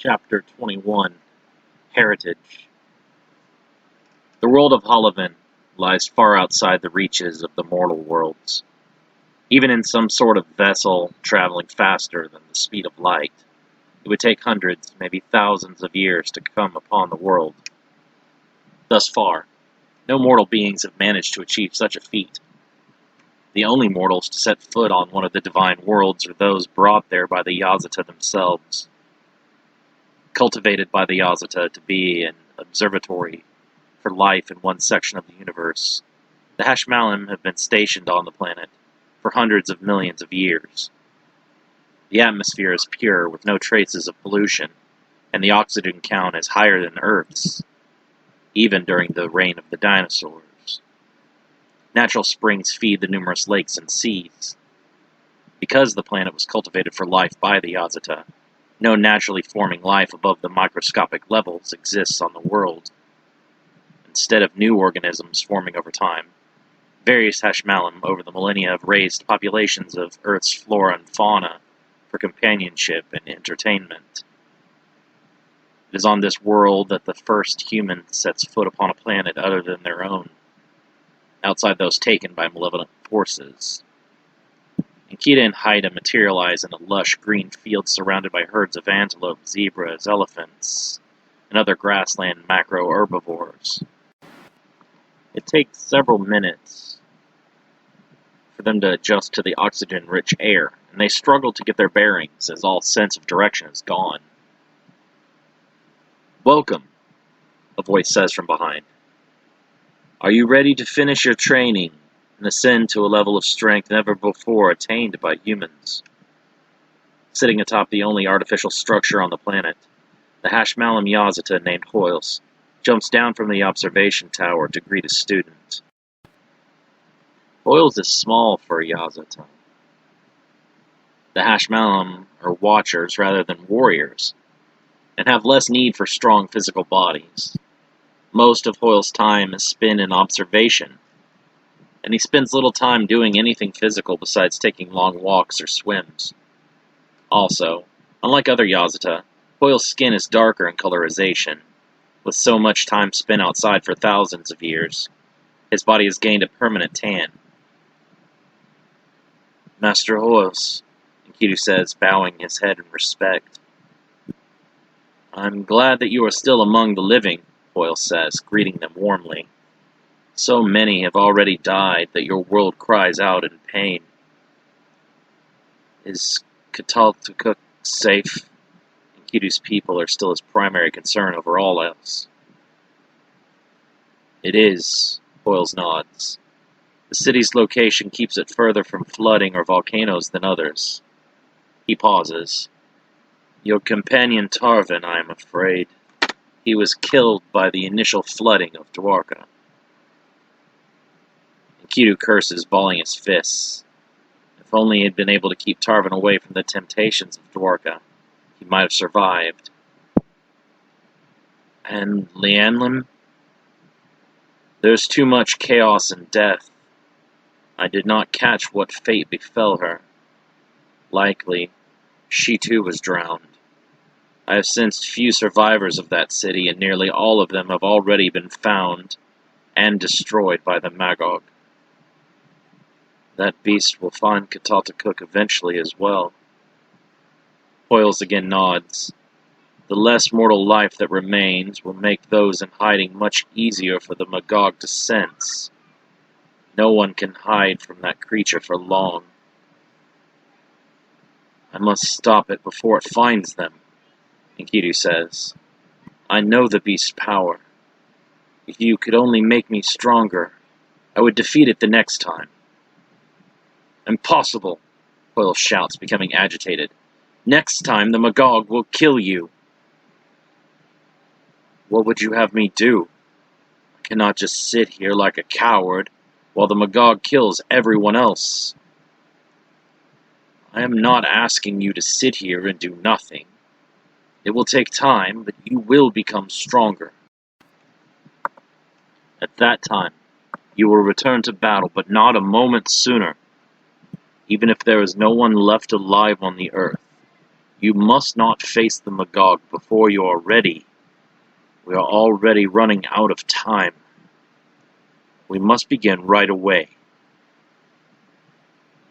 Chapter 21, Heritage. The world of Holovan lies far outside the reaches of the mortal worlds. Even in some sort of vessel traveling faster than the speed of light, it would take hundreds, maybe thousands of years to come upon the world. Thus far, no mortal beings have managed to achieve such a feat. The only mortals to set foot on one of the divine worlds are those brought there by the Yazata themselves. Cultivated by the Yazata to be an observatory for life in one section of the universe, the Hashmalim have been stationed on the planet for hundreds of millions of years. The atmosphere is pure with no traces of pollution, and the oxygen count is higher than Earth's, even during the reign of the dinosaurs. Natural springs feed the numerous lakes and seas. Because the planet was cultivated for life by the Yazata, no naturally forming life above the microscopic levels exists on the world. Instead of new organisms forming over time, various Hashmalim over the millennia have raised populations of Earth's flora and fauna for companionship and entertainment. It is on this world that the first human sets foot upon a planet other than their own, outside those taken by malevolent forces. Enkidu and Haida materialize in a lush green field surrounded by herds of antelope, zebras, elephants, and other grassland macro-herbivores. It takes several minutes for them to adjust to the oxygen-rich air, and they struggle to get their bearings as all sense of direction is gone. "Welcome," a voice says from behind. "Are you ready to finish your training and ascend to a level of strength never before attained by humans?" Sitting atop the only artificial structure on the planet, the Hashmalim Yazata named Hoyles jumps down from the observation tower to greet a student. Hoyles is small for a Yazata. The Hashmalim are watchers rather than warriors, and have less need for strong physical bodies. Most of Hoyles' time is spent in observation, and he spends little time doing anything physical besides taking long walks or swims. Also, unlike other Yazata, Hoyles' skin is darker in colorization. With so much time spent outside for thousands of years, his body has gained a permanent tan. "Master Hoyles," Enkidu says, bowing his head in respect. "I'm glad that you are still among the living," Doyle says, greeting them warmly. "So many have already died that your world cries out in pain." "Is Kataltukuk safe?" Enkidu's people are still his primary concern over all else. "It is," Hoyles nods. "The city's location keeps it further from flooding or volcanoes than others." He pauses. "Your companion Tarvin, I am afraid. He was killed by the initial flooding of Dwarka." Enkidu curses, balling his fists. If only he had been able to keep Tarvin away from the temptations of Dwarka, he might have survived. "And Lianlim? There's too much chaos and death. I did not catch what fate befell her. Likely, she too was drowned. I have sensed few survivors of that city, and nearly all of them have already been found and destroyed by the Magog. That beast will find Kataltukuk eventually as well." Hoyles again nods. "The less mortal life that remains will make those in hiding much easier for the Magog to sense. No one can hide from that creature for long. I must stop it before it finds them," Enkidu says. "I know the beast's power. If you could only make me stronger, I would defeat it the next time." "Impossible!" Doyle shouts, becoming agitated. "Next time the Magog will kill you." "What would you have me do? I cannot just sit here like a coward while the Magog kills everyone else." "I am not asking you to sit here and do nothing. It will take time, but you will become stronger. At that time, you will return to battle, but not a moment sooner. Even if there is no one left alive on the earth, You must not face the Magog before you are ready. We are already running out of time. We must begin right away.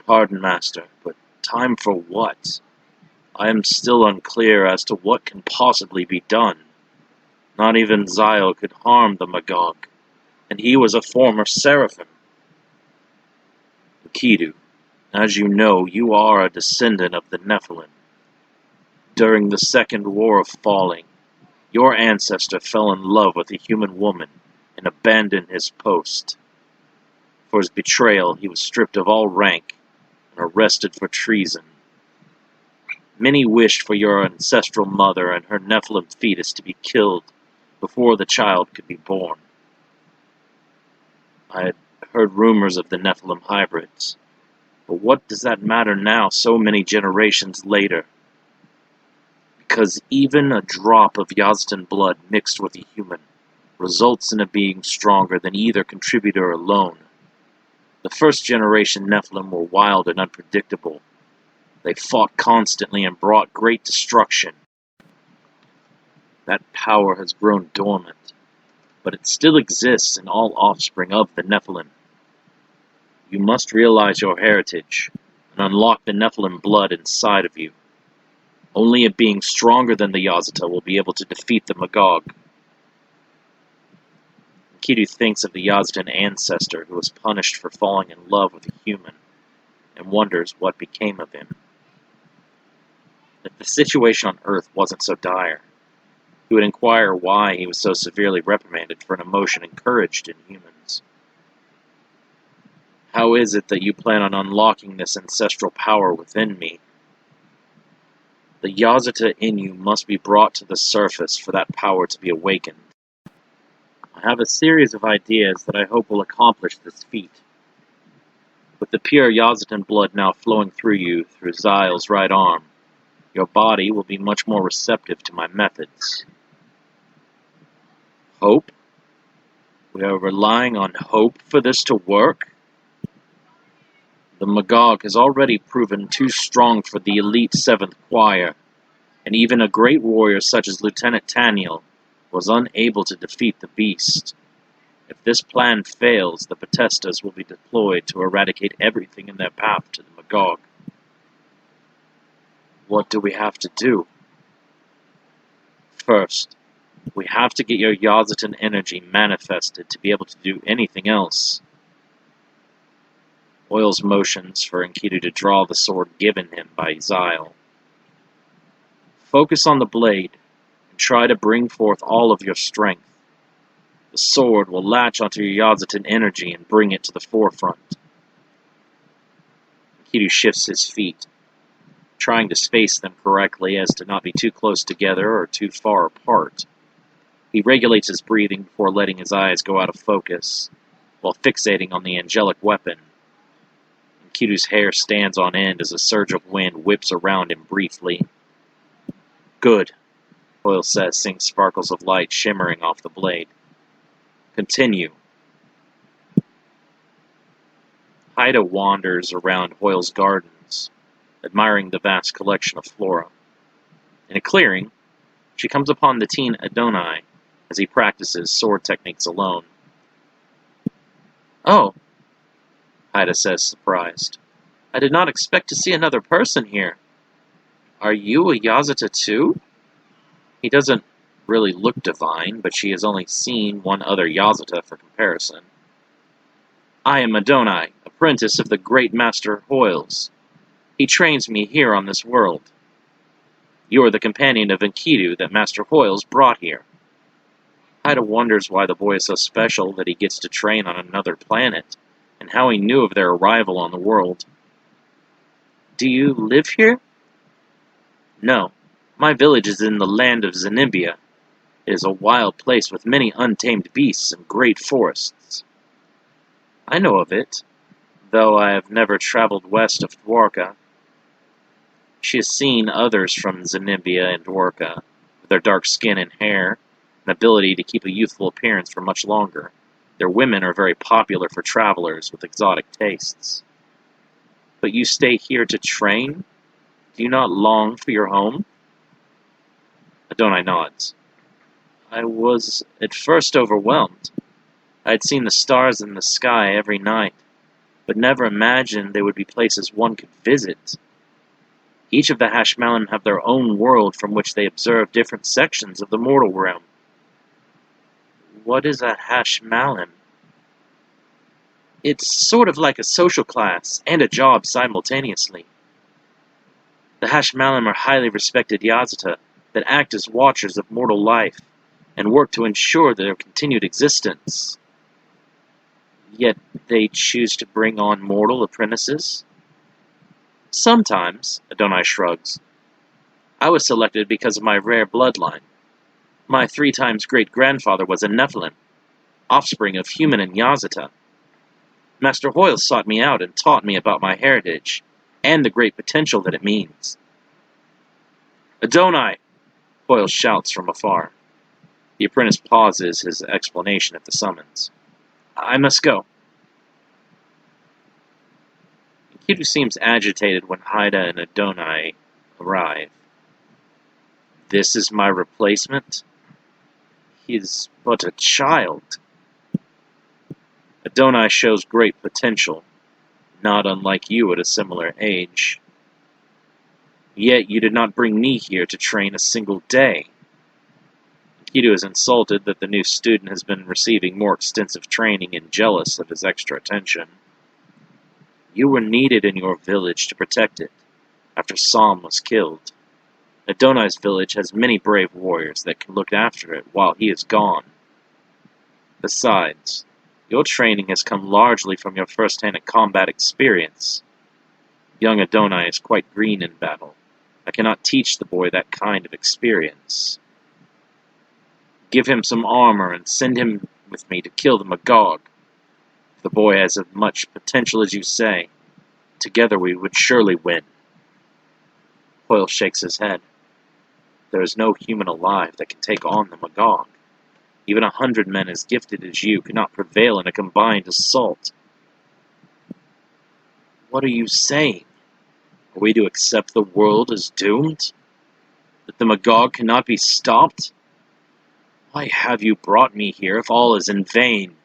Pardon, Master, but time for what? I am still unclear as to what can possibly be done. Not even Zyle could harm the Magog, and he was a former Seraphim. Enkidu, as you know, you are a descendant of the Nephilim. During the Second War of Falling, your ancestor fell in love with a human woman and abandoned his post. For his betrayal, he was stripped of all rank and arrested for treason. Many wished for your ancestral mother and her Nephilim fetus to be killed before the child could be born. I had heard rumors of the Nephilim hybrids, but what does that matter now, so many generations later? Because even a drop of Yazdan blood mixed with a human results in a being stronger than either contributor alone. The first generation Nephilim were wild and unpredictable. They fought constantly and brought great destruction. That power has grown dormant, but it still exists in all offspring of the Nephilim. You must realize your heritage and unlock the Nephilim blood inside of you. Only a being stronger than the Yazata will be able to defeat the Magog. Enkidu thinks of the Yazdan ancestor who was punished for falling in love with a human, and wonders what became of him. If the situation on Earth wasn't so dire, he would inquire why he was so severely reprimanded for an emotion encouraged in humans. How is it that you plan on unlocking this ancestral power within me? The Yazata in you must be brought to the surface for that power to be awakened. I have a series of ideas that I hope will accomplish this feat. With the pure Yazatan blood now flowing through you through Zyle's right arm, your body will be much more receptive to my methods. Hope? We are relying on hope for this to work? The Magog has already proven too strong for the elite 7th Choir, and even a great warrior such as Lieutenant Taniel was unable to defeat the beast. If this plan fails, the Potestas will be deployed to eradicate everything in their path to the Magog. What do we have to do? First, we have to get your Yazatan energy manifested to be able to do anything else. Doyle's motions for Enkidu to draw the sword given him by Zyle. Focus on the blade, and try to bring forth all of your strength. The sword will latch onto your Yazatan energy and bring it to the forefront. Enkidu shifts his feet, trying to space them correctly as to not be too close together or too far apart. He regulates his breathing before letting his eyes go out of focus, while fixating on the angelic weapon. Enkidu's hair stands on end as a surge of wind whips around him briefly. Good, Doyle says, seeing sparkles of light shimmering off the blade. Continue. Haida wanders around Hoyle's gardens, admiring the vast collection of flora. In a clearing, she comes upon the teen Adonai as he practices sword techniques alone. Oh, Haida says, surprised. I did not expect to see another person here. Are you a Yazata too? He doesn't really look divine, but she has only seen one other Yazata for comparison. I am Adonai, apprentice of the great master Hoyles. He trains me here on this world. You are the companion of Enkidu that Master Hoyles brought here. Haida wonders why the boy is so special that he gets to train on another planet, and how he knew of their arrival on the world. Do you live here? No, my village is in the land of Zenibia. It is a wild place with many untamed beasts and great forests. I know of it, though I have never traveled west of Dwarka. She has seen others from Zenibia and Dwarka, with their dark skin and hair, and ability to keep a youthful appearance for much longer. Their women are very popular for travelers with exotic tastes. But you stay here to train? Do you not long for your home? Adonai nods. I was at first overwhelmed. I had seen the stars in the sky every night, but never imagined they would be places one could visit. Each of the Hashmalim have their own world from which they observe different sections of the mortal realm. What is a Hashmalim? It's sort of like a social class and a job simultaneously. The Hashmalim are highly respected Yazata that act as watchers of mortal life and work to ensure their continued existence. Yet they choose to bring on mortal apprentices? Sometimes, Adonai shrugs. I was selected because of my rare bloodline. My 3 times great-grandfather was a Nephilim, offspring of human and Yazata. Master Hoyle sought me out and taught me about my heritage, and the great potential that it means. Adonai! Hoyle shouts from afar. The apprentice pauses his explanation at the summons. I must go. Enkidu seems agitated when Haida and Adonai arrive. This is my replacement? He is but a child. Adonai shows great potential, not unlike you at a similar age. Yet you did not bring me here to train a single day. Enkidu is insulted that the new student has been receiving more extensive training and jealous of his extra attention. You were needed in your village to protect it, after Sam was killed. Adonai's village has many brave warriors that can look after it while he is gone. Besides, your training has come largely from your first-hand combat experience. Young Adonai is quite green in battle. I cannot teach the boy that kind of experience. Give him some armor and send him with me to kill the Magog. If the boy has as much potential as you say, together we would surely win. Hoyle shakes his head. There is no human alive that can take on the Magog. Even 100 men as gifted as you could not prevail in a combined assault. What are you saying? Are we to accept the world as doomed? That the Magog cannot be stopped? Why have you brought me here if all is in vain?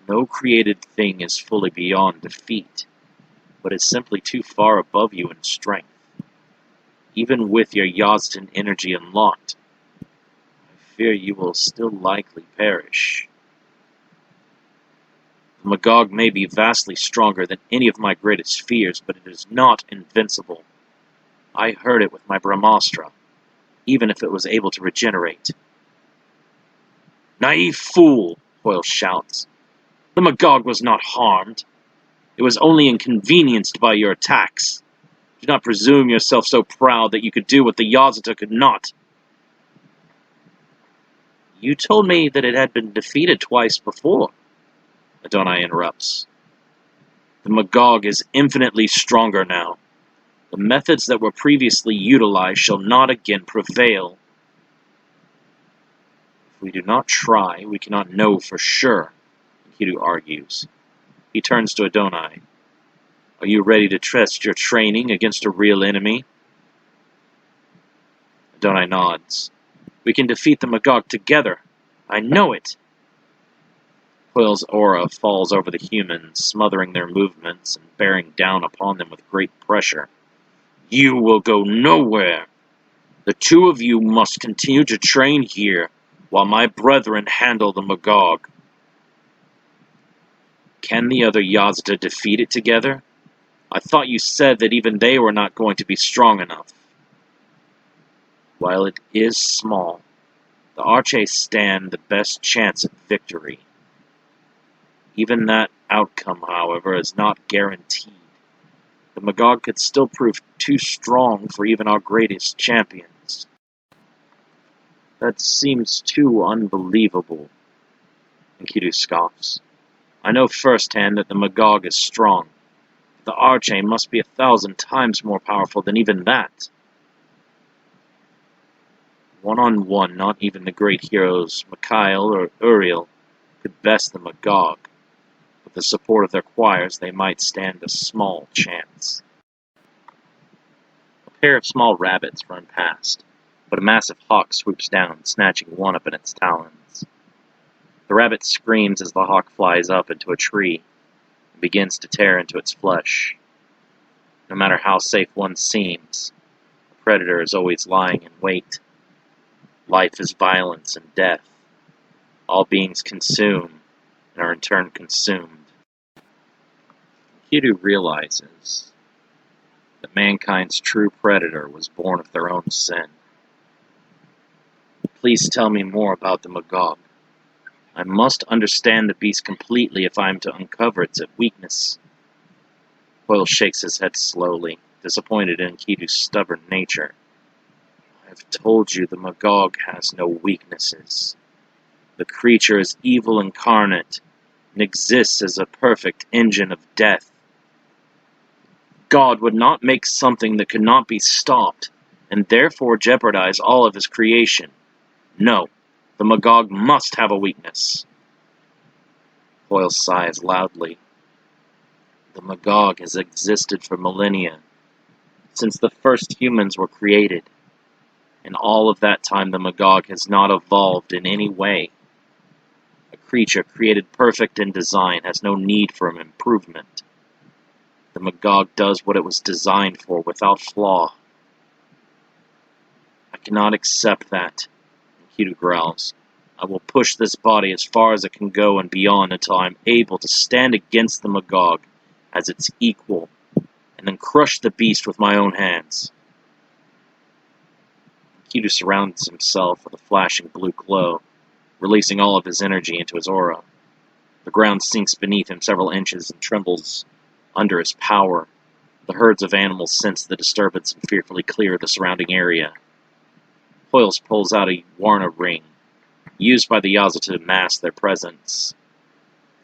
No created thing is fully beyond defeat, but is simply too far above you in strength. Even with your Yazdan energy unlocked, I fear you will still likely perish. The Magog may be vastly stronger than any of my greatest fears, but it is not invincible. I heard it with my Brahmastra, even if it was able to regenerate. Naive fool, Hoyle shouts. The Magog was not harmed. It was only inconvenienced by your attacks. Do not presume yourself so proud that you could do what the Yazata could not. You told me that it had been defeated twice before, Adonai interrupts. The Magog is infinitely stronger now. The methods that were previously utilized shall not again prevail. If we do not try, we cannot know for sure, Enkidu argues. He turns to Adonai. Are you ready to test your training against a real enemy? Adonai nods. We can defeat the Magog together. I know it. Hoyle's aura falls over the humans, smothering their movements and bearing down upon them with great pressure. You will go nowhere. The 2 of you must continue to train here, while my brethren handle the Magog. Can the other Yazda defeat it together? I thought you said that even they were not going to be strong enough. While it is small, the Archers stand the best chance at victory. Even that outcome, however, is not guaranteed. The Magog could still prove too strong for even our greatest champions. That seems too unbelievable, Enkidu scoffs. I know firsthand that the Magog is strong. The Archer must be 1,000 times more powerful than even that. One-on-one, not even the great heroes Mikhail or Uriel could best the Magog. With the support of their choirs, they might stand a small chance. pair of small rabbits run past, but a massive hawk swoops down, snatching one up in its talons. The rabbit screams as the hawk flies up into a tree and begins to tear into its flesh. No matter how safe one seems, the predator is always lying in wait. Life is violence and death. All beings consume and are in turn consumed. Enkidu realizes that mankind's true predator was born of their own sin. Please tell me more about the Magog. I must understand the beast completely if I am to uncover its weakness. Doyle shakes his head slowly, disappointed in Enkidu's stubborn nature. I have told you the Magog has no weaknesses. The creature is evil incarnate and exists as a perfect engine of death. God would not make something that could not be stopped, and therefore jeopardize all of his creation. No, the Magog must have a weakness. Doyle sighs loudly. The Magog has existed for millennia, since the first humans were created. In all of that time, the Magog has not evolved in any way. A creature created perfect in design has no need for an improvement. The Magog does what it was designed for without flaw. I cannot accept that, Enkidu growls. I will push this body as far as it can go and beyond until I am able to stand against the Magog as its equal, and then crush the beast with my own hands. Enkidu surrounds himself with a flashing blue glow, releasing all of his energy into his aura. The ground sinks beneath him several inches and trembles under his power. The herds of animals sense the disturbance and fearfully clear the surrounding area. Doyle pulls out a Warna ring, used by the Yaza to mask their presence.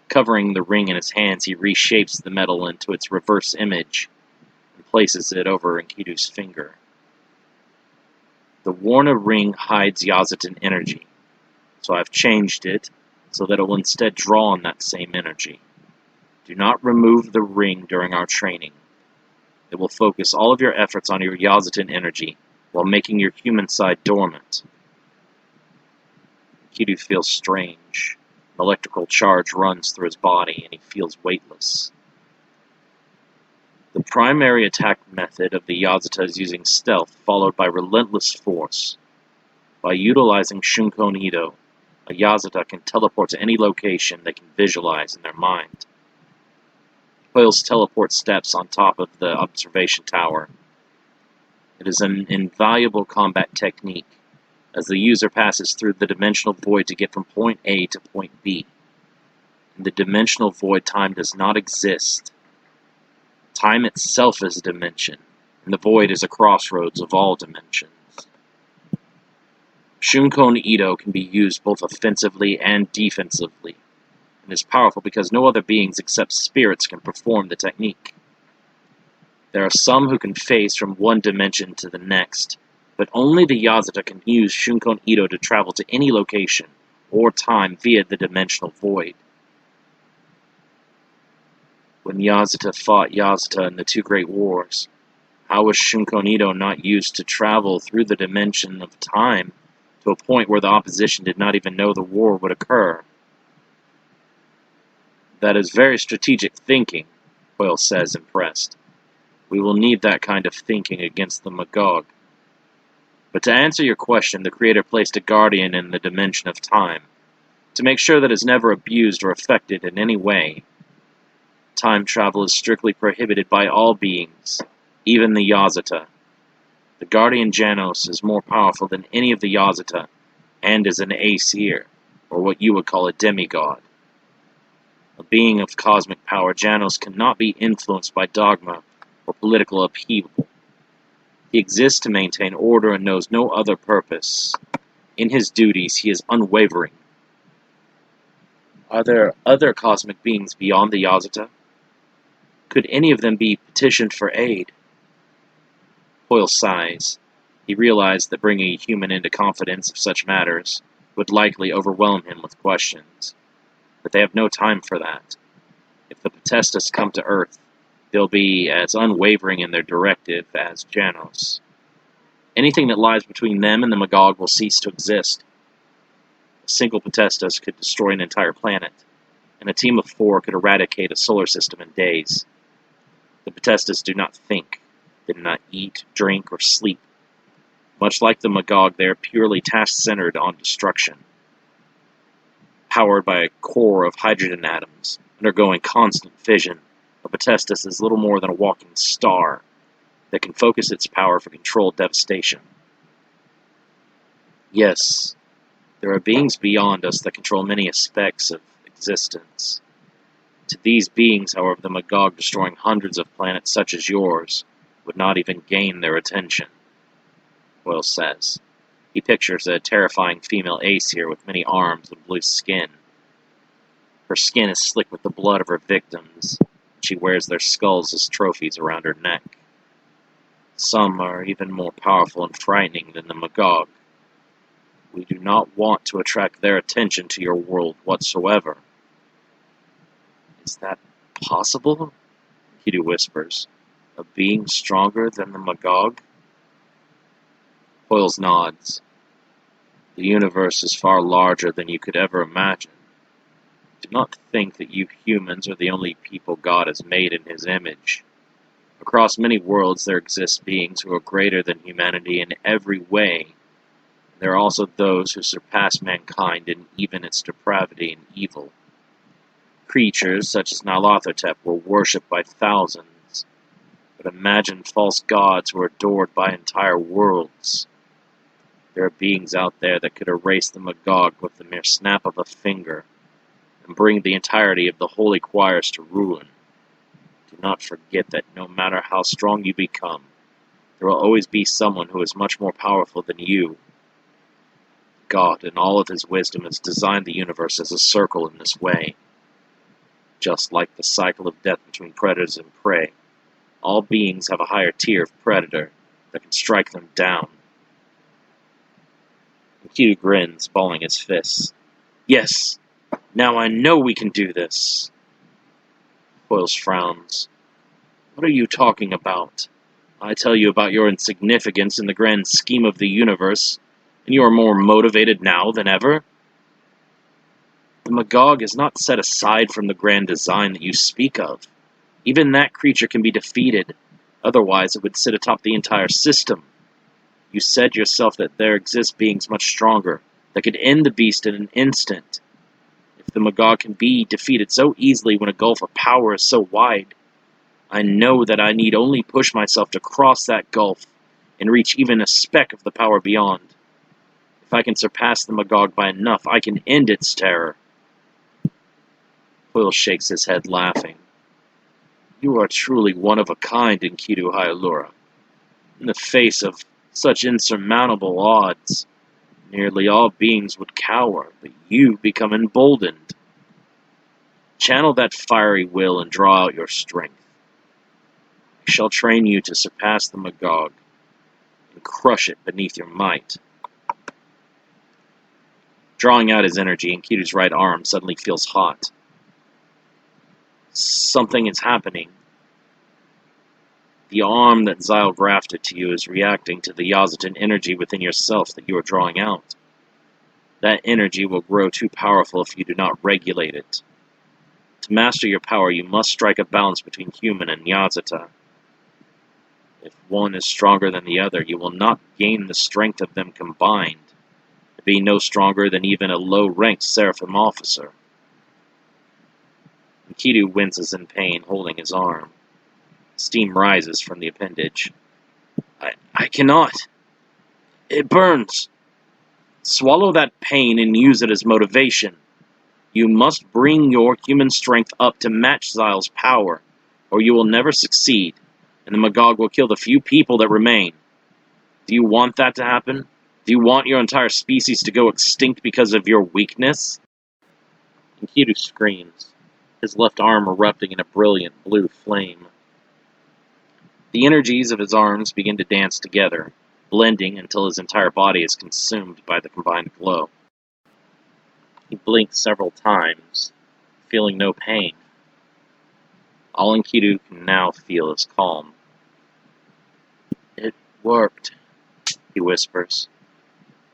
Covering the ring in his hands, he reshapes the metal into its reverse image and places it over Enkidu's finger. The Warna ring hides Yazatan energy, so I've changed it so that it will instead draw on that same energy. Do not remove the ring during our training. It will focus all of your efforts on your Yazatan energy while making your human side dormant. Enkidu feels strange. An electrical charge runs through his body and he feels weightless. The primary attack method of the Yazata is using stealth, followed by relentless force. By utilizing Shunkon Ido, a Yazata can teleport to any location they can visualize in their mind. Doyle's teleport steps on top of the observation tower. It is an invaluable combat technique, as the user passes through the dimensional void to get from point A to point B. In the dimensional void, time does not exist. Time itself is a dimension, and the void is a crossroads of all dimensions. Shunkon Ido can be used both offensively and defensively, and is powerful because no other beings except spirits can perform the technique. There are some who can phase from one dimension to the next, but only the Yazata can use Shunkon Ido to travel to any location or time via the dimensional void. When Yazata fought Yazata in the two great wars, how was Shunkon Ido not used to travel through the dimension of time to a point where the opposition did not even know the war would occur? That is very strategic thinking, Doyle says, impressed. We will need that kind of thinking against the Magog. But to answer your question, the Creator placed a guardian in the dimension of time, to make sure that it is never abused or affected in any way. Time travel is strictly prohibited by all beings, even the Yazata. The Guardian Janos is more powerful than any of the Yazata, and is an Aesir, or what you would call a demigod. A being of cosmic power, Janos cannot be influenced by dogma or political upheaval. He exists to maintain order and knows no other purpose. In his duties, he is unwavering. Are there other cosmic beings beyond the Yazata? Could any of them be petitioned for aid? Doyle sighs. He realized that bringing a human into confidence of such matters would likely overwhelm him with questions. But they have no time for that. If the Potestas come to Earth, they'll be as unwavering in their directive as Janos. Anything that lies between them and the Magog will cease to exist. A single Potestas could destroy an entire planet, and a team of 4 could eradicate a solar system in days. The Potestas do not think, they do not eat, drink, or sleep. Much like the Magog, they are purely task-centered on destruction. Powered by a core of hydrogen atoms, undergoing constant fission, a Potestas is little more than a walking star that can focus its power for controlled devastation. Yes, there are beings beyond us that control many aspects of existence. To these beings, however, the Magog destroying hundreds of planets such as yours would not even gain their attention, Doyle says. He pictures a terrifying female Aesir with many arms and blue skin. Her skin is slick with the blood of her victims, and she wears their skulls as trophies around her neck. Some are even more powerful and frightening than the Magog. We do not want to attract their attention to your world whatsoever. Is that possible? Enkidu whispers. A being stronger than the Magog? Doyle nods. The universe is far larger than you could ever imagine. Do not think that you humans are the only people God has made in His image. Across many worlds there exist beings who are greater than humanity in every way. There are also those who surpass mankind in even its depravity and evil. Creatures such as Nyarlathotep were worshipped by thousands, but imagine false gods who are adored by entire worlds. There are beings out there that could erase the Magog with the mere snap of a finger, and bring the entirety of the holy choirs to ruin. Do not forget that no matter how strong you become, there will always be someone who is much more powerful than you. God, in all of His wisdom, has designed the universe as a circle in this way. Just like the cycle of death between predators and prey, all beings have a higher tier of predator that can strike them down. Enkidu grins, balling his fists. Yes, now I know we can do this. Doyle frowns. What are you talking about? I tell you about your insignificance in the grand scheme of the universe, and you are more motivated now than ever? The Magog is not set aside from the grand design that you speak of. Even that creature can be defeated, otherwise it would sit atop the entire system. You said yourself that there exist beings much stronger, that could end the beast in an instant. If the Magog can be defeated so easily when a gulf of power is so wide, I know that I need only push myself to cross that gulf and reach even a speck of the power beyond. If I can surpass the Magog by enough, I can end its terror. Doyle shakes his head, laughing. You are truly one of a kind, Enkidu Hyalura. In the face of such insurmountable odds, nearly all beings would cower, but you become emboldened. Channel that fiery will and draw out your strength. I shall train you to surpass the Magog and crush it beneath your might. Drawing out his energy, Enkidu's right arm suddenly feels hot. Something is happening. The arm that Zyle grafted to you is reacting to the Yazatin energy within yourself that you are drawing out. That energy will grow too powerful if you do not regulate it. To master your power, you must strike a balance between human and Yazata. If one is stronger than the other, you will not gain the strength of them combined, to be no stronger than even a low-ranked Seraphim officer. Enkidu winces in pain, holding his arm. Steam rises from the appendage. I cannot. It burns. Swallow that pain and use it as motivation. You must bring your human strength up to match Zyle's power, or you will never succeed, and the Magog will kill the few people that remain. Do you want that to happen? Do you want your entire species to go extinct because of your weakness? Enkidu screams, his left arm erupting in a brilliant blue flame. The energies of his arms begin to dance together, blending until his entire body is consumed by the combined glow. He blinks several times, feeling no pain. All Enkidu can now feel is calm. It worked. he whispers.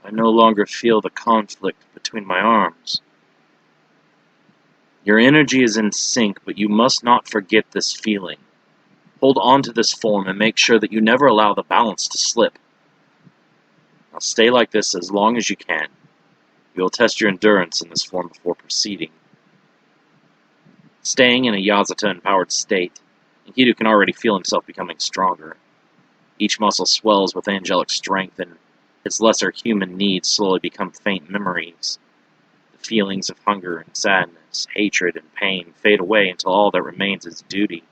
I no longer feel the conflict between my arms. Your energy is in sync, but you must not forget this feeling. Hold on to this form and make sure that you never allow the balance to slip. Now stay like this as long as you can. You will test your endurance in this form before proceeding. Staying in a Yazata-empowered state, Enkidu can already feel himself becoming stronger. Each muscle swells with angelic strength, and his lesser human needs slowly become faint memories. The feelings of hunger and sadness, hatred and pain fade away until all that remains is duty.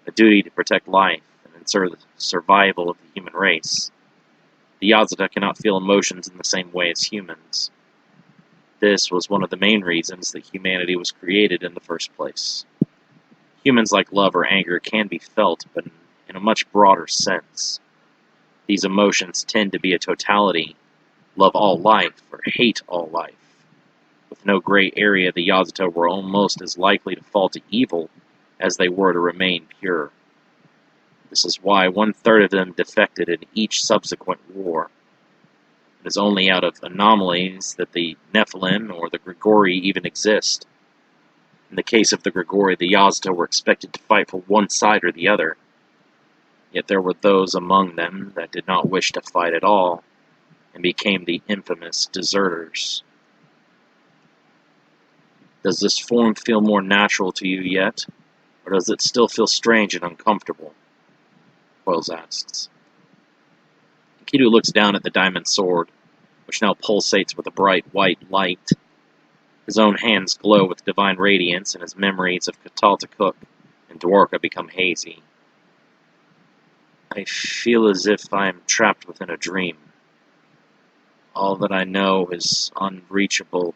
A duty to protect life and ensure the survival of the human race. The Yazata cannot feel emotions in the same way as humans. This was one of the main reasons that humanity was created in the first place. Humans like love or anger can be felt, but in a much broader sense. These emotions tend to be a totality, love all life or hate all life. With no gray area, the Yazata were almost as likely to fall to evil as they were to remain pure. This is why 1/3 of them defected in each subsequent war. It is only out of anomalies that the Nephilim or the Grigori even exist. In the case of the Grigori, the Yazata were expected to fight for one side or the other. Yet there were those among them that did not wish to fight at all, and became the infamous deserters. Does this form feel more natural to you yet, or does it still feel strange and uncomfortable? Doyle asks. Enkidu looks down at the diamond sword, which now pulsates with a bright white light. His own hands glow with divine radiance, and his memories of Kataltakuk and Dwarka become hazy. I feel as if I am trapped within a dream. All that I know is unreachable,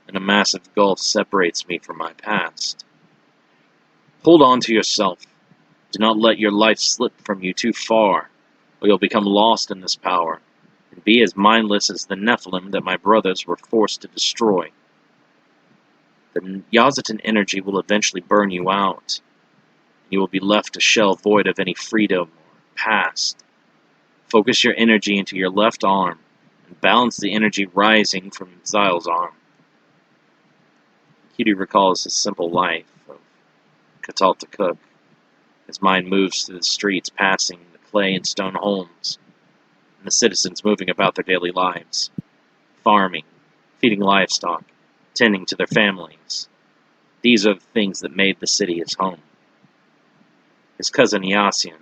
and a massive gulf separates me from my past. Hold on to yourself. Do not let your life slip from you too far, or you'll become lost in this power, and be as mindless as the Nephilim that my brothers were forced to destroy. The Yazatan energy will eventually burn you out. You will be left a shell void of any freedom or past. Focus your energy into your left arm, and balance the energy rising from Zyle's arm. Enkidu recalls his simple life of Kataltakuk. His mind moves through the streets, passing the clay and stone homes, and the citizens moving about their daily lives, farming, feeding livestock, tending to their families. These are the things that made the city his home. His cousin Yassian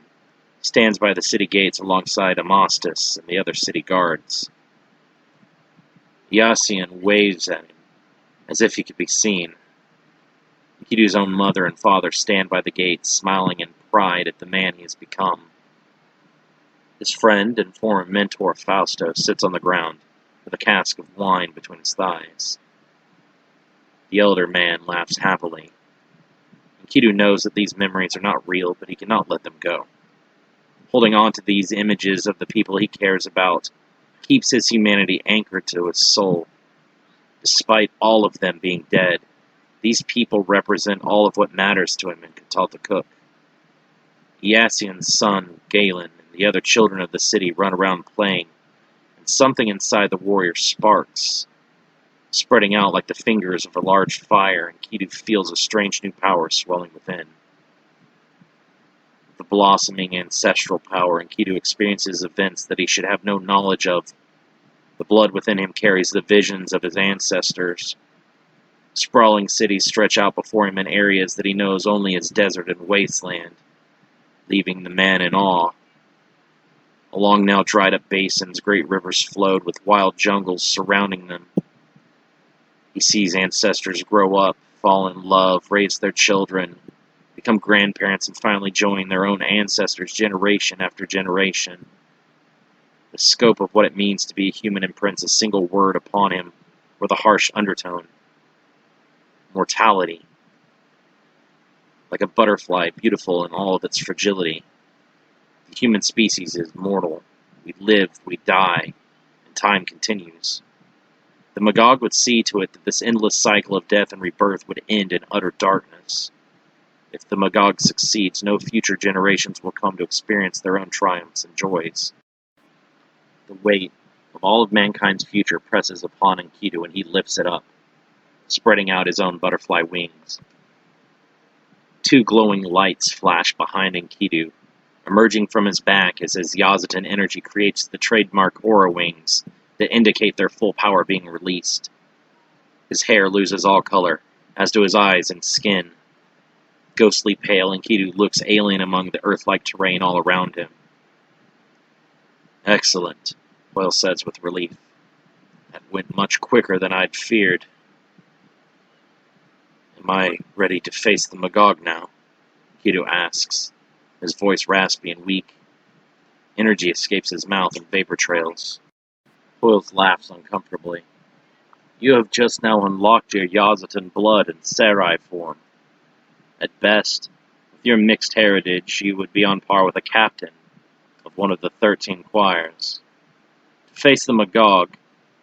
stands by the city gates alongside Amastus and the other city guards. Yassian waves at him, as if he could be seen. Enkidu's own mother and father stand by the gates, smiling in pride at the man he has become. His friend and former mentor Fausto sits on the ground, with a cask of wine between his thighs. The elder man laughs happily. Enkidu knows that these memories are not real, but he cannot let them go. Holding on to these images of the people he cares about keeps his humanity anchored to his soul. Despite all of them being dead, these people represent all of what matters to him in Kataltakuk. Yassian's son, Galen, and the other children of the city run around playing, and something inside the warrior sparks. Spreading out like the fingers of a large fire, Enkidu feels a strange new power swelling within. The blossoming ancestral power, Enkidu experiences events that he should have no knowledge of. The blood within him carries the visions of his ancestors. Sprawling cities stretch out before him in areas that he knows only as desert and wasteland, leaving the man in awe. Along now dried-up basins, great rivers flowed with wild jungles surrounding them. He sees ancestors grow up, fall in love, raise their children, become grandparents, and finally join their own ancestors generation after generation. The scope of what it means to be a human imprints a single word upon him with a harsh undertone. Mortality. Like a butterfly, beautiful in all of its fragility. The human species is mortal. We live, we die, and time continues. The Magog would see to it that this endless cycle of death and rebirth would end in utter darkness. If the Magog succeeds, no future generations will come to experience their own triumphs and joys. The weight of all of mankind's future presses upon Enkidu, and he lifts it up, spreading out his own butterfly wings. Two glowing lights flash behind Enkidu, emerging from his back as his Yazatan energy creates the trademark aura wings that indicate their full power being released. His hair loses all color, as do his eyes and skin. Ghostly pale, Enkidu looks alien among the earth-like terrain all around him. "Excellent," Doyle says with relief. "That went much quicker than I'd feared. Am I ready to face the Magog now?" Enkidu asks, his voice raspy and weak. Energy escapes his mouth in vapor trails. Doyle laughs uncomfortably. "You have just now unlocked your Yazatan blood in Sarai form. At best, with your mixed heritage, you would be on par with a captain of one of the 13 choirs. To face the Magog,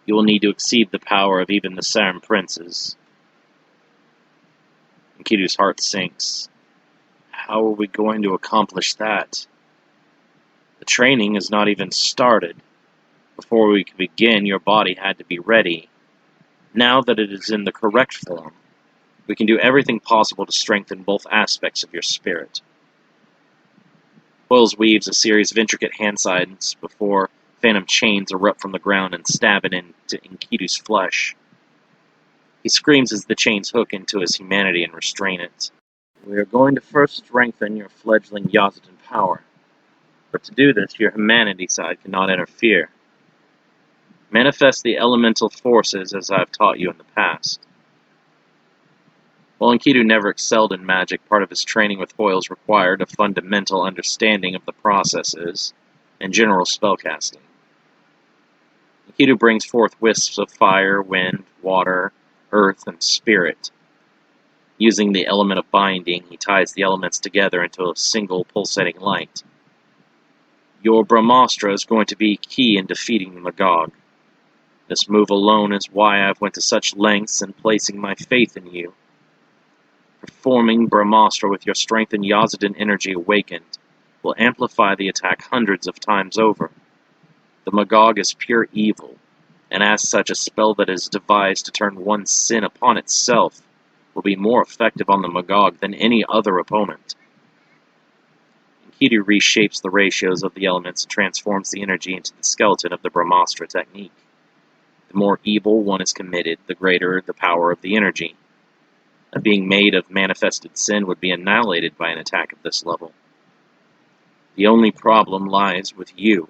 you will need to exceed the power of even the Sarim princes." Enkidu's heart sinks. How are we going to accomplish that? The training has not even started. Before we could begin, your body had to be ready. Now that it is in the correct form, we can do everything possible to strengthen both aspects of your spirit. Doyle weaves a series of intricate hand signs before phantom chains erupt from the ground and stab it into Enkidu's flesh. He screams as the chains hook into his humanity and restrain it. "We are going to first strengthen your fledgling Yazatan power. But to do this, your humanity side cannot interfere. Manifest the elemental forces as I have taught you in the past." While Enkidu never excelled in magic, part of his training with Doyle required a fundamental understanding of the processes and general spellcasting. Enkidu brings forth wisps of fire, wind, water, earth, and spirit. Using the element of binding, he ties the elements together into a single pulsating light. Your Brahmastra is going to be key in defeating the Magog. This move alone is why I've went to such lengths in placing my faith in you. Performing Brahmastra with your strengthened Yazatan energy awakened will amplify the attack hundreds of times over. The Magog is pure evil, and as such a spell that is devised to turn one's sin upon itself will be more effective on the Magog than any other opponent. Enkidu reshapes the ratios of the elements and transforms the energy into the skeleton of the Brahmastra technique. The more evil one is committed, the greater the power of the energy. A being made of manifested sin would be annihilated by an attack of this level. "The only problem lies with you,"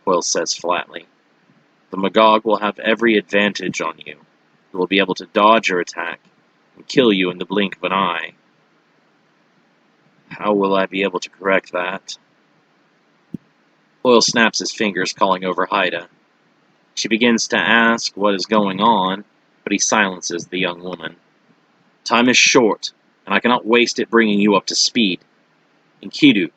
Doyle says flatly. "The Magog will have every advantage on you. He will be able to dodge your attack and kill you in the blink of an eye. How will I be able to correct that?" Doyle snaps his fingers, calling over Haida. She begins to ask what is going on, but he silences the young woman. "Time is short, and I cannot waste it bringing you up to speed. Enkidu,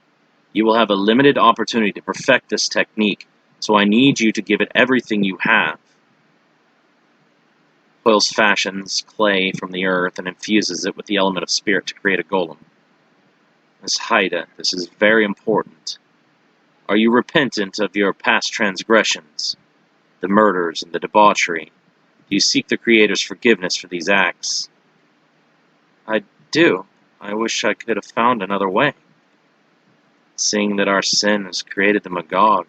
you will have a limited opportunity to perfect this technique, so I need you to give it everything you have." Doyle fashions clay from the earth and infuses it with the element of spirit to create a golem. "Miss Haida, this is very important. Are you repentant of your past transgressions, the murders and the debauchery? Do you seek the Creator's forgiveness for these acts?" "I do. I wish I could have found another way. Seeing that our sin has created the Magog,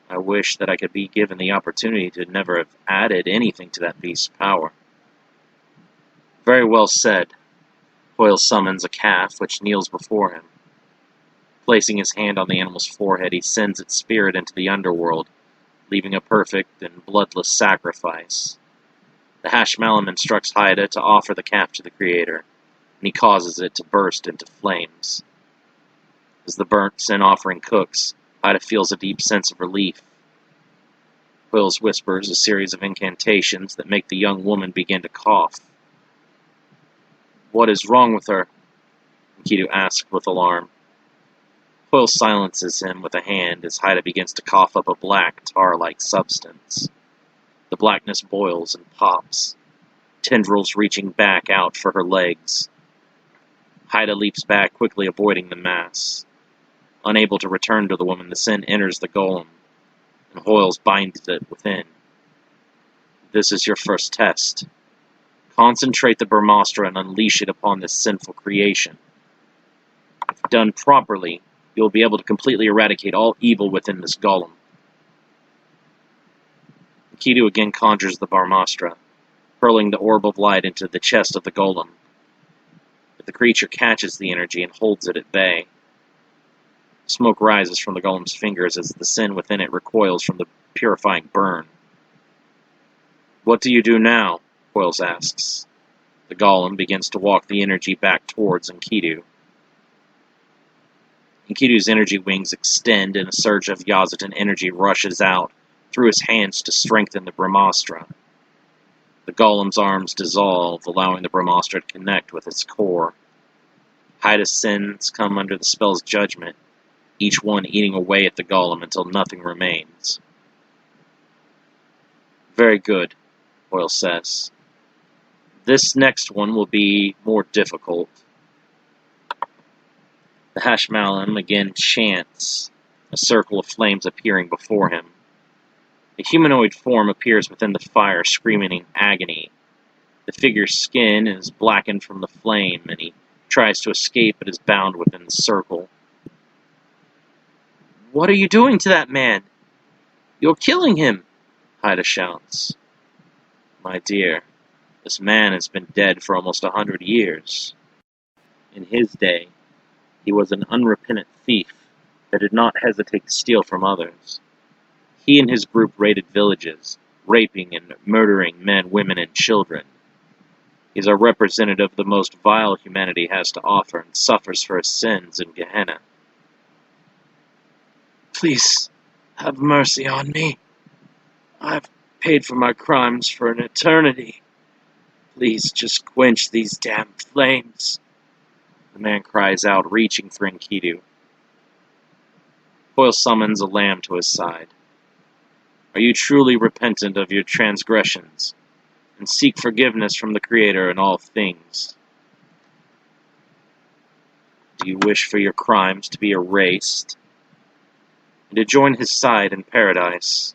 I wish that I could be given the opportunity to never have added anything to that beast's power." "Very well said." Doyle summons a calf which kneels before him. Placing his hand on the animal's forehead, he sends its spirit into the underworld, leaving a perfect and bloodless sacrifice. The Hashmalam instructs Haida to offer the calf to the Creator, and he causes it to burst into flames. As the burnt sin offering cooks, Haida feels a deep sense of relief. Doyle whispers a series of incantations that make the young woman begin to cough. "What is wrong with her?" Enkidu asks with alarm. Doyle silences him with a hand as Haida begins to cough up a black, tar-like substance. The blackness boils and pops, tendrils reaching back out for her legs. Haida leaps back, quickly avoiding the mass. Unable to return to the woman, the sin enters the golem, and Hoyles binds it within. This is your first test. Concentrate the Brahmastra and unleash it upon this sinful creation. If done properly, you will be able to completely eradicate all evil within this golem. Enkidu again conjures the Brahmastra, hurling the orb of light into the chest of the golem. But the creature catches the energy and holds it at bay. Smoke rises from the golem's fingers as the sin within it recoils from the purifying burn. What do you do now? Hoyles asks. The golem begins to walk the energy back towards Enkidu. Enkidu's energy wings extend and a surge of Yazitan energy rushes out through his hands to strengthen the Brahmastra. The golem's arms dissolve, allowing the Brahmastra to connect with its core. Hyda's sins come under the spell's judgment, each one eating away at the golem until nothing remains. Very good, Doyle says. This next one will be more difficult. The Hashmalan again chants, a circle of flames appearing before him. A humanoid form appears within the fire, screaming in agony. The figure's skin is blackened from the flame, and he tries to escape but is bound within the circle. What are you doing to that man? You're killing him, Hyda shouts. My dear, this man has been dead for almost 100 years. In his day, he was an unrepentant thief that did not hesitate to steal from others. He and his group raided villages, raping and murdering men, women, and children. He is a representative of the most vile humanity has to offer and suffers for his sins in Gehenna. Please, have mercy on me. I've paid for my crimes for an eternity. Please just quench these damn flames. The man cries out, reaching for Enkidu. Doyle summons a lamb to his side. Are you truly repentant of your transgressions, and seek forgiveness from the Creator in all things? Do you wish for your crimes to be erased, and to join his side in paradise?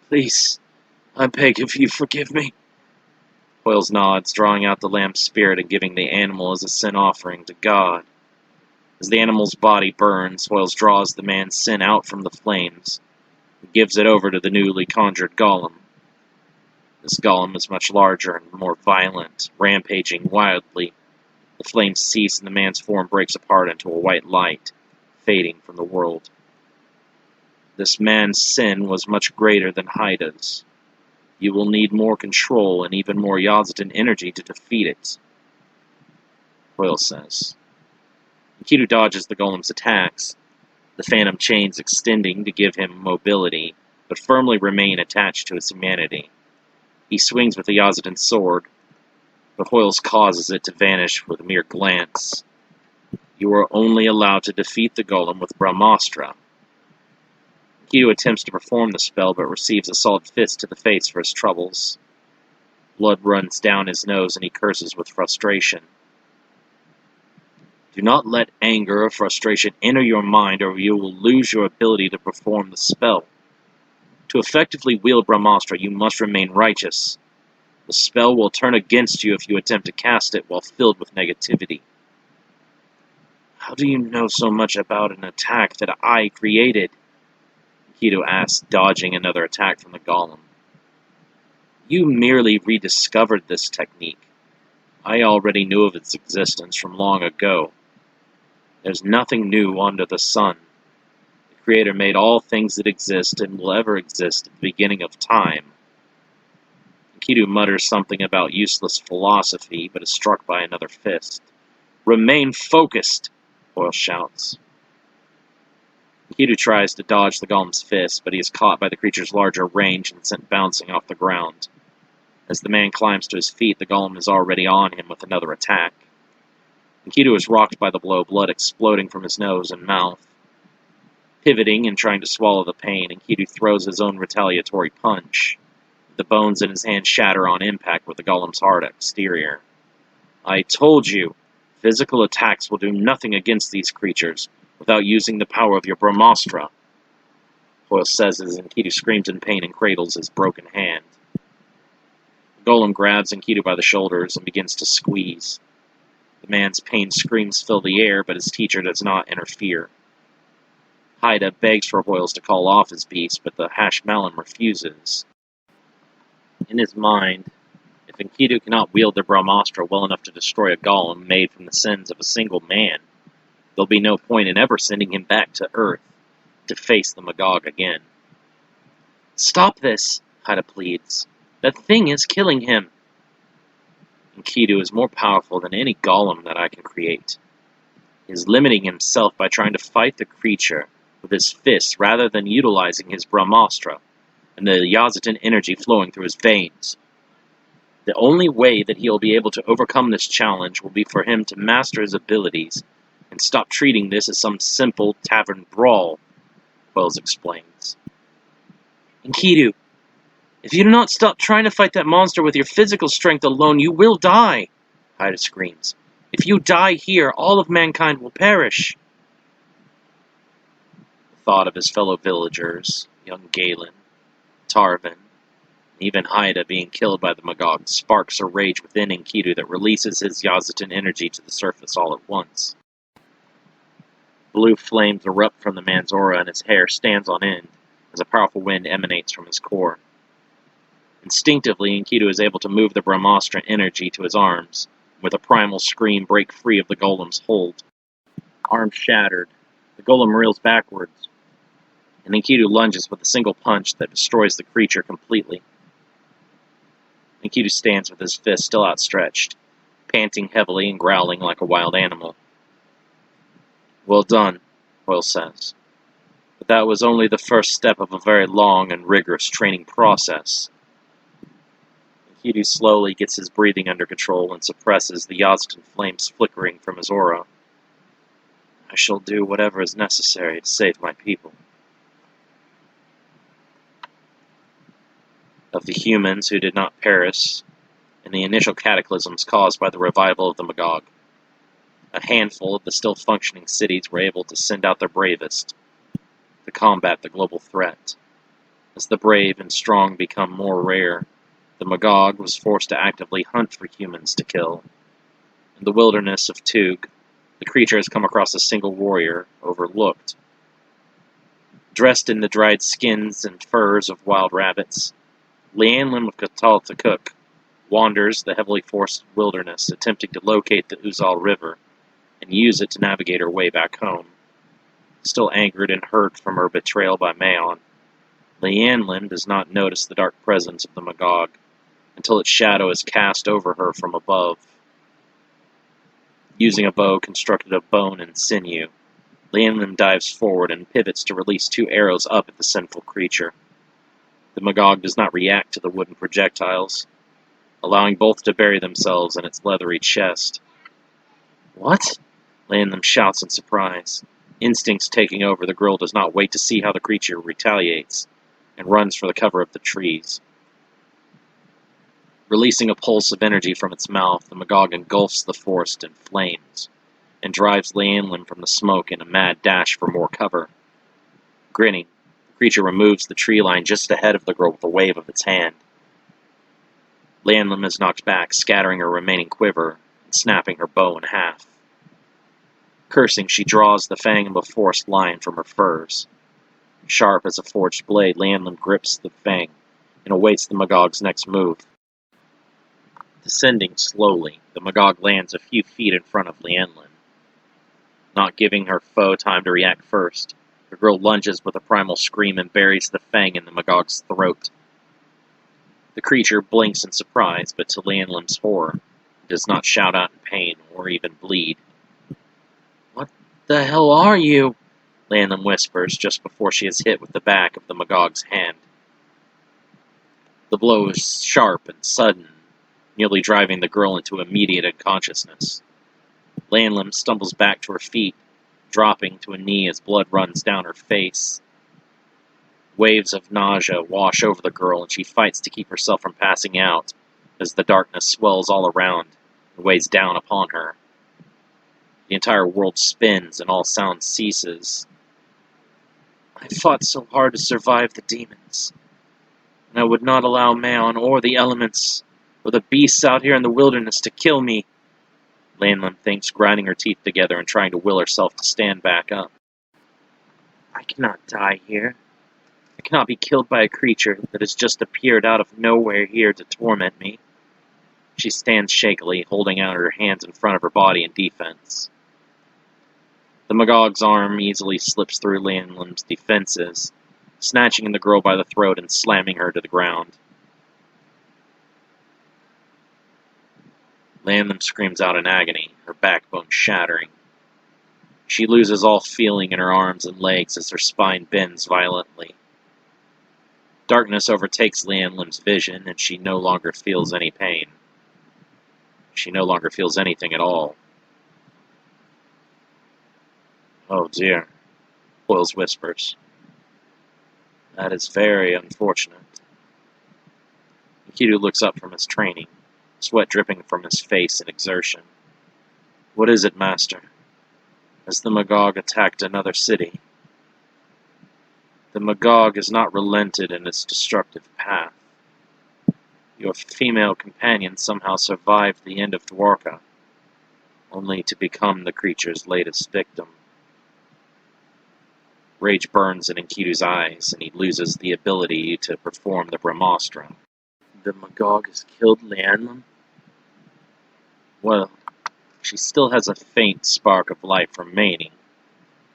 Please, I beg of you, forgive me. Hoyles nods, drawing out the lamb's spirit and giving the animal as a sin offering to God. As the animal's body burns, Hoyles draws the man's sin out from the flames and gives it over to the newly conjured golem. This golem is much larger and more violent, rampaging wildly. The flames cease and the man's form breaks apart into a white light, fading from the world. This man's sin was much greater than Hyda's. You will need more control and even more Yazitan energy to defeat it, Doyle says. Enkidu dodges the golem's attacks, the phantom chains extending to give him mobility, but firmly remain attached to his humanity. He swings with the Yazitan sword, but Hoyles causes it to vanish with a mere glance. You are only allowed to defeat the golem with Brahmastra. Enkidu attempts to perform the spell, but receives a solid fist to the face for his troubles. Blood runs down his nose, and he curses with frustration. Do not let anger or frustration enter your mind, or you will lose your ability to perform the spell. To effectively wield Brahmastra, you must remain righteous. The spell will turn against you if you attempt to cast it while filled with negativity. How do you know so much about an attack that I created? Enkidu asked, dodging another attack from the golem. You merely rediscovered this technique. I already knew of its existence from long ago. There's nothing new under the sun. The Creator made all things that exist and will ever exist at the beginning of time. Enkidu mutters something about useless philosophy, but is struck by another fist. Remain focused, Doyle shouts. Enkidu tries to dodge the golem's fist, but he is caught by the creature's larger range and sent bouncing off the ground. As the man climbs to his feet, the golem is already on him with another attack. Enkidu is rocked by the blow, blood exploding from his nose and mouth. Pivoting and trying to swallow the pain, Enkidu throws his own retaliatory punch. The bones in his hand shatter on impact with the golem's hard exterior. I told you, physical attacks will do nothing against these creatures without using the power of your Brahmastra. Doyle says as Enkidu screams in pain and cradles his broken hand. The golem grabs Enkidu by the shoulders and begins to squeeze. The man's pain screams fill the air, but his teacher does not interfere. Haida begs for Hoyles to call off his beast, but the Hashmallam refuses. In his mind, if Enkidu cannot wield the Brahmastra well enough to destroy a golem made from the sins of a single man, there'll be no point in ever sending him back to Earth to face the Magog again. "Stop this," Haida pleads. "That thing is killing him." Enkidu is more powerful than any golem that I can create. He is limiting himself by trying to fight the creature with his fists rather than utilizing his Brahmastra and the Yazatan energy flowing through his veins. The only way that he'll be able to overcome this challenge will be for him to master his abilities and stop treating this as some simple tavern brawl, Wells explains. "Enkidu, if you do not stop trying to fight that monster with your physical strength alone, you will die," Haida screams. "If you die here, all of mankind will perish." The thought of his fellow villagers, young Galen, Tarvin, and even Haida being killed by the Magog sparks a rage within Enkidu that releases his Yazatan energy to the surface all at once. Blue flames erupt from the man's aura and his hair stands on end as a powerful wind emanates from his core. Instinctively, Enkidu is able to move the Brahmastra energy to his arms, and with a primal scream break free of the golem's hold. Arms shattered, the golem reels backwards, and Enkidu lunges with a single punch that destroys the creature completely. Enkidu stands with his fist still outstretched, panting heavily and growling like a wild animal. "Well done," Doyle says. "But that was only the first step of a very long and rigorous training process." Enkidu slowly gets his breathing under control and suppresses the Yazatan flames flickering from his aura. "I shall do whatever is necessary to save my people." Of the humans who did not perish in the initial cataclysms caused by the revival of the Magog, a handful of the still functioning cities were able to send out their bravest to combat the global threat. As the brave and strong become more rare, the Magog was forced to actively hunt for humans to kill. In the wilderness of Tug, the creature has come across a single warrior, overlooked. Dressed in the dried skins and furs of wild rabbits, Lianlin of Kataltakuk wanders the heavily forested wilderness, attempting to locate the Uzal River and use it to navigate her way back home. Still angered and hurt from her betrayal by Maon, Lianlin does not notice the dark presence of the Magog until its shadow is cast over her from above. Using a bow constructed of bone and sinew, Lianlin dives forward and pivots to release 2 arrows up at the sinful creature. The Magog does not react to the wooden projectiles, allowing both to bury themselves in its leathery chest. "What?" Lianlin shouts in surprise. Instincts taking over, the girl does not wait to see how the creature retaliates, and runs for the cover of the trees. Releasing a pulse of energy from its mouth, the Magog engulfs the forest in flames, and drives Lianlin from the smoke in a mad dash for more cover. Grinning, the creature removes the tree line just ahead of the girl with a wave of its hand. Lianlin is knocked back, scattering her remaining quiver, and snapping her bow in half. Cursing, she draws the fang of a forest lion from her furs. Sharp as a forged blade, Lianlin grips the fang and awaits the Magog's next move. Descending slowly, the Magog lands a few feet in front of Lianlin. Not giving her foe time to react first, the girl lunges with a primal scream and buries the fang in the Magog's throat. The creature blinks in surprise, but to Lianlin's horror, it does not shout out in pain or even bleed. "What the hell are you?" Lianlin whispers just before she is hit with the back of the Magog's hand. The blow is sharp and sudden, nearly driving the girl into immediate unconsciousness. Lianlin stumbles back to her feet, dropping to a knee as blood runs down her face. Waves of nausea wash over the girl, and she fights to keep herself from passing out as the darkness swells all around and weighs down upon her. The entire world spins and all sound ceases. I fought so hard to survive the demons, and I would not allow Maon or the elements or the beasts out here in the wilderness to kill me, Lanlin thinks, grinding her teeth together and trying to will herself to stand back up. I cannot die here. I cannot be killed by a creature that has just appeared out of nowhere here to torment me. She stands shakily, holding out her hands in front of her body in defense. The Magog's arm easily slips through Lanlin's defenses, snatching the girl by the throat and slamming her to the ground. Lanlin screams out in agony, her backbone shattering. She loses all feeling in her arms and legs as her spine bends violently. Darkness overtakes Lanlin's vision, and she no longer feels any pain. She no longer feels anything at all. Oh dear, Doyle whispers. That is very unfortunate. Enkidu looks up from his training, sweat dripping from his face in exertion. What is it, Master? Has the Magog attacked another city? The Magog has not relented in its destructive path. Your female companion somehow survived the end of Dwarka, only to become the creature's latest victim. Rage burns in Enkidu's eyes, and he loses the ability to perform the Brahmastra. The Magog has killed Lanlin? Well, she still has a faint spark of life remaining,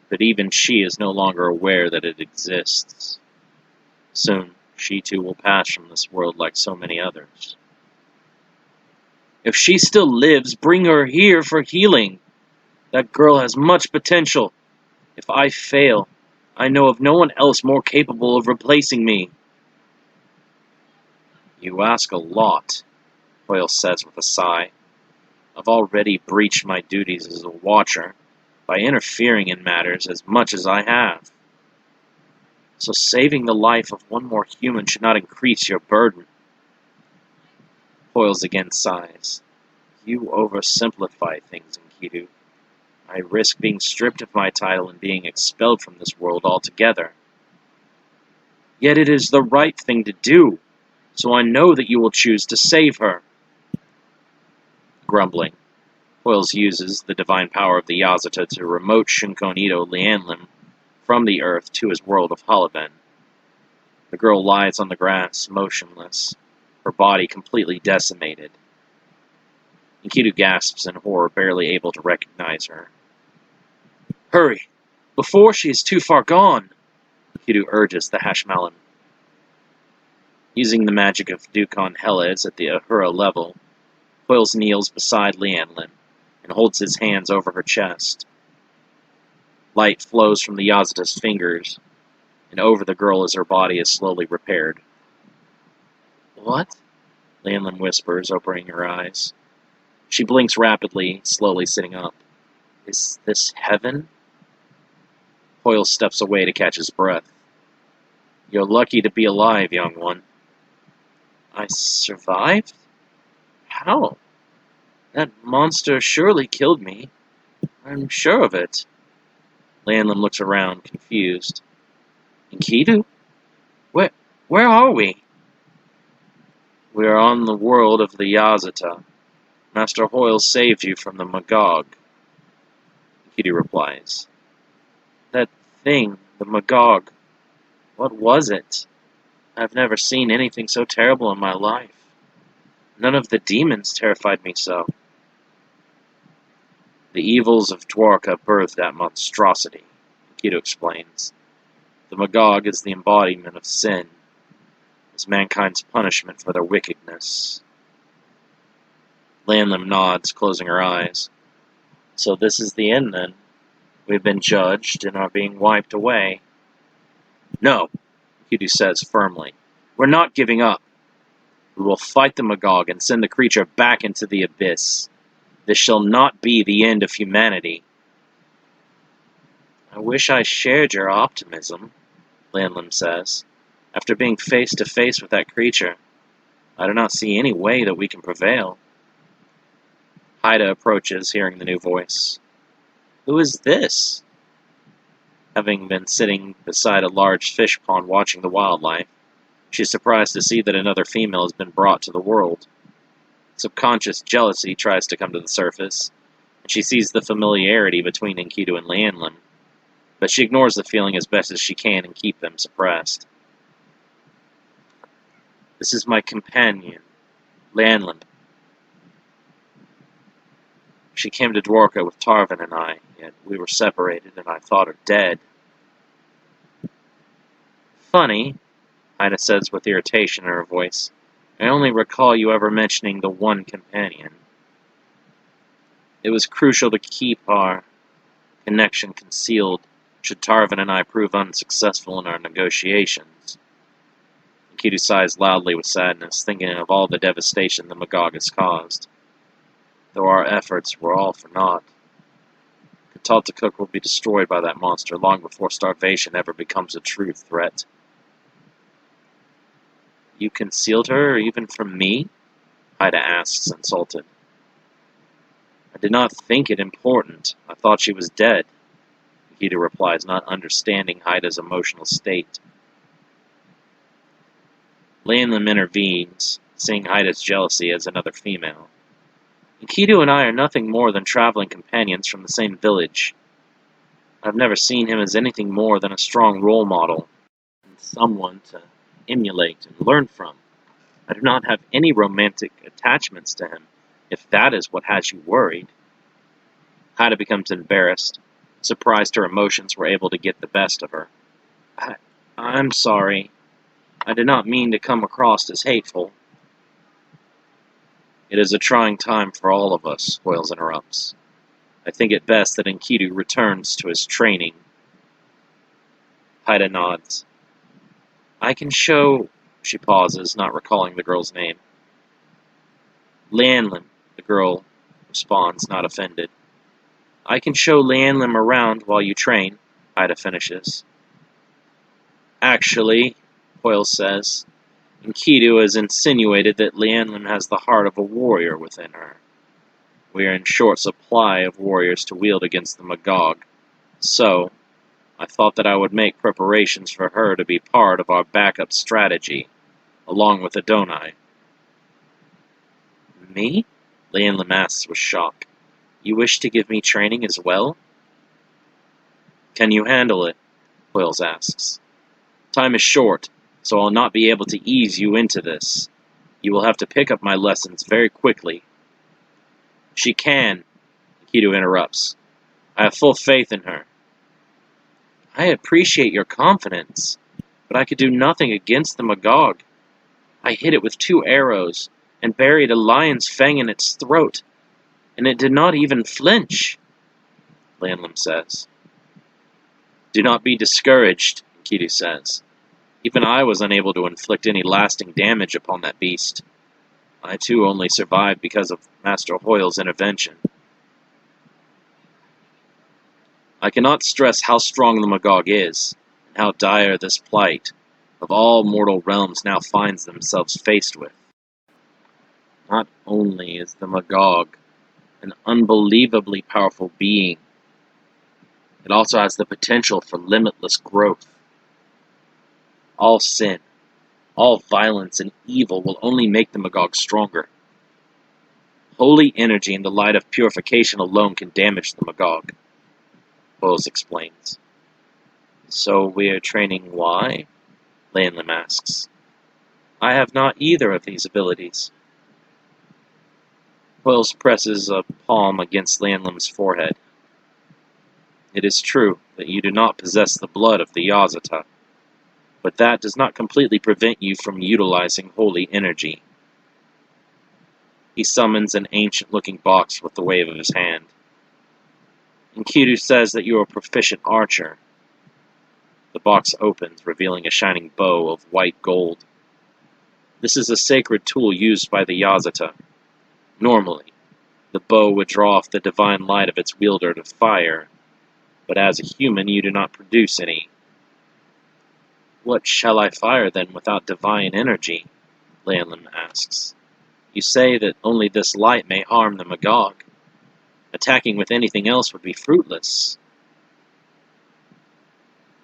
but even she is no longer aware that it exists. Soon, she too will pass from this world like so many others. If she still lives, bring her here for healing. That girl has much potential. If I fail, I know of no one else more capable of replacing me. You ask a lot, Doyle says with a sigh. I've already breached my duties as a watcher by interfering in matters as much as I have. So saving the life of one more human should not increase your burden. Doyle again sighs. You oversimplify things, Enkidu. I risk being stripped of my title and being expelled from this world altogether. Yet it is the right thing to do, so I know that you will choose to save her. Grumbling, Doyle uses the divine power of the Yazata to remote Shunkonito Lianlim from the earth to his world of Holoven. The girl lies on the grass, motionless, her body completely decimated. Enkidu gasps in horror, barely able to recognize her. Hurry, before she is too far gone, Enkidu urges the Hashmalin. Using the magic of Dukon Helids at the Ahura level, Doyle kneels beside Lianlin and holds his hands over her chest. Light flows from the Yazata's fingers and over the girl as her body is slowly repaired. What? Lianlin whispers, opening her eyes. She blinks rapidly, slowly sitting up. Is this heaven? Doyle steps away to catch his breath. You're lucky to be alive, young one. I survived? How? That monster surely killed me. I'm sure of it. Lanlin looks around, confused. Enkidu? Where are we? We are on the world of the Yazata. Master Doyle saved you from the Magog. Enkidu replies. That thing, the Magog, what was it? I've never seen anything so terrible in my life. None of the demons terrified me so. The evils of Dwarka birthed that monstrosity, Enkidu explains. The Magog is the embodiment of sin, as mankind's punishment for their wickedness. Lanlin nods, closing her eyes. So this is the end, then? We've been judged and are being wiped away. No, Enkidu says firmly. We're not giving up. We will fight the Magog and send the creature back into the abyss. This shall not be the end of humanity. I wish I shared your optimism, Lanlin says. After being face to face with that creature, I do not see any way that we can prevail. Haida approaches, hearing the new voice. Who is this? Having been sitting beside a large fish pond watching the wildlife, she is surprised to see that another female has been brought to the world. Subconscious jealousy tries to come to the surface, and she sees the familiarity between Enkidu and Lianlim, but she ignores the feeling as best as she can and keep them suppressed. This is my companion, Lianlim. She came to Dwarka with Tarvin and I, yet we were separated and I thought her dead. Funny, Ida says with irritation in her voice. I only recall you ever mentioning the one companion. It was crucial to keep our connection concealed should Tarvin and I prove unsuccessful in our negotiations. Enkidu sighs loudly with sadness, thinking of all the devastation the Magog has caused. Though our efforts were all for naught. Kataltakuk will be destroyed by that monster long before starvation ever becomes a true threat. You concealed her, even from me? Ida asks, insulted. I did not think it important. I thought she was dead. Enkidu replies, not understanding Ida's emotional state. Lianlim intervenes, seeing Ida's jealousy as another female. Enkidu and I are nothing more than traveling companions from the same village. I've never seen him as anything more than a strong role model, and someone to emulate and learn from. I do not have any romantic attachments to him, if that is what has you worried. Haida becomes embarrassed, surprised her emotions were able to get the best of her. I'm sorry. I did not mean to come across as hateful. It is a trying time for all of us, Hoyles interrupts. I think it best that Enkidu returns to his training. Haida nods. I can show... She pauses, not recalling the girl's name. Lianlim, the girl responds, not offended. I can show Lianlim around while you train, Haida finishes. Actually, Hoyle says, Enkidu has insinuated that Lianlim has the heart of a warrior within her. We are in short supply of warriors to wield against the Magog, so I thought that I would make preparations for her to be part of our backup strategy, along with Adonai. Me? Lianlim asks with shock. You wish to give me training as well? Can you handle it? Hoyles asks. Time is short, so I'll not be able to ease you into this. You will have to pick up my lessons very quickly. She can, Enkidu interrupts. I have full faith in her. I appreciate your confidence, but I could do nothing against the Magog. I hit it with 2 arrows and buried a lion's fang in its throat, and it did not even flinch, Lianlim says. Do not be discouraged, Enkidu says. Even I was unable to inflict any lasting damage upon that beast. I too only survived because of Master Hoyle's intervention. I cannot stress how strong the Magog is, and how dire this plight of all mortal realms now finds themselves faced with. Not only is the Magog an unbelievably powerful being, it also has the potential for limitless growth. All sin, all violence and evil will only make the Magog stronger. Holy energy and the light of purification alone can damage the Magog, Bose explains. So we are training why? Lianlim asks. I have not either of these abilities. Hoyles presses a palm against Lianlim's forehead. It is true that you do not possess the blood of the Yazata, but that does not completely prevent you from utilizing holy energy. He summons an ancient-looking box with the wave of his hand. Enkidu says that you are a proficient archer. The box opens, revealing a shining bow of white gold. This is a sacred tool used by the Yazata. Normally, the bow would draw off the divine light of its wielder to fire, but as a human you do not produce any. What shall I fire then without divine energy? Lianlim asks. You say that only this light may harm the Magog. Attacking with anything else would be fruitless.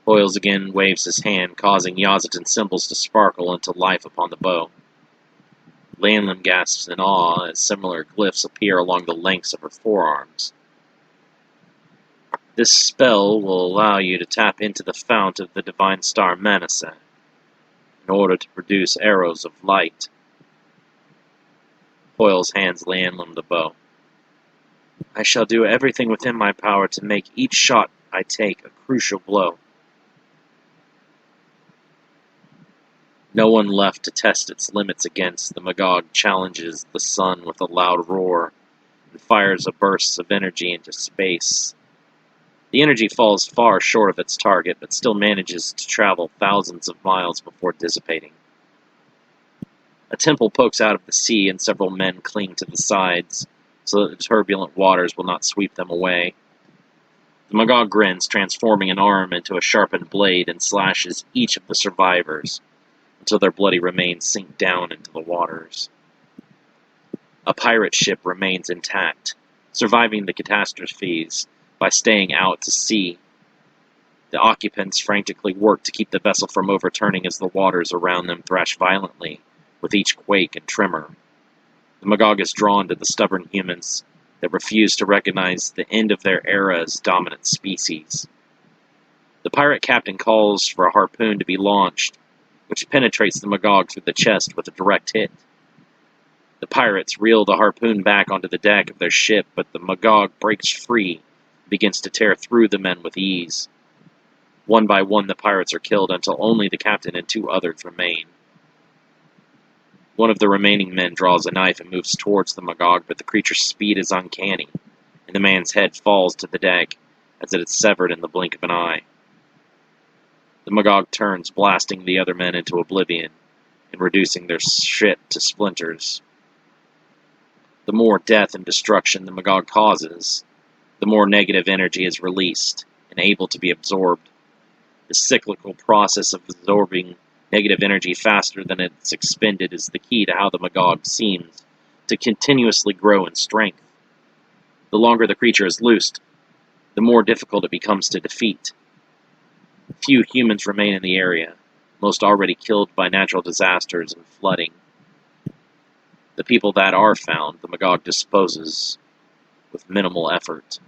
Doyle again waves his hand, causing Yazatin symbols to sparkle into life upon the bow. Lanlin gasps in awe as similar glyphs appear along the lengths of her forearms. This spell will allow you to tap into the fount of the divine star Manasseh in order to produce arrows of light. Doyle's hands Lanlin the bow. I shall do everything within my power to make each shot I take a crucial blow. No one left to test its limits against, the Magog challenges the sun with a loud roar and fires a burst of energy into space. The energy falls far short of its target, but still manages to travel thousands of miles before dissipating. A temple pokes out of the sea, and several men cling to the sides, so that the turbulent waters will not sweep them away. The Magog grins, transforming an arm into a sharpened blade, and slashes each of the survivors, until their bloody remains sink down into the waters. A pirate ship remains intact, surviving the catastrophes by staying out to sea. The occupants frantically work to keep the vessel from overturning as the waters around them thrash violently, with each quake and tremor. The Magog is drawn to the stubborn humans that refuse to recognize the end of their era as dominant species. The pirate captain calls for a harpoon to be launched, which penetrates the Magog through the chest with a direct hit. The pirates reel the harpoon back onto the deck of their ship, but the Magog breaks free and begins to tear through the men with ease. One by one, the pirates are killed until only the captain and two others remain. One of the remaining men draws a knife and moves towards the Magog, but the creature's speed is uncanny, and the man's head falls to the deck as it is severed in the blink of an eye. The Magog turns, blasting the other men into oblivion and reducing their ship to splinters. The more death and destruction the Magog causes, the more negative energy is released and able to be absorbed. The cyclical process of absorbing negative energy faster than it's expended is the key to how the Magog seems to continuously grow in strength. The longer the creature is loosed, the more difficult it becomes to defeat. Few humans remain in the area, most already killed by natural disasters and flooding. The people that are found, the Magog disposes with minimal effort.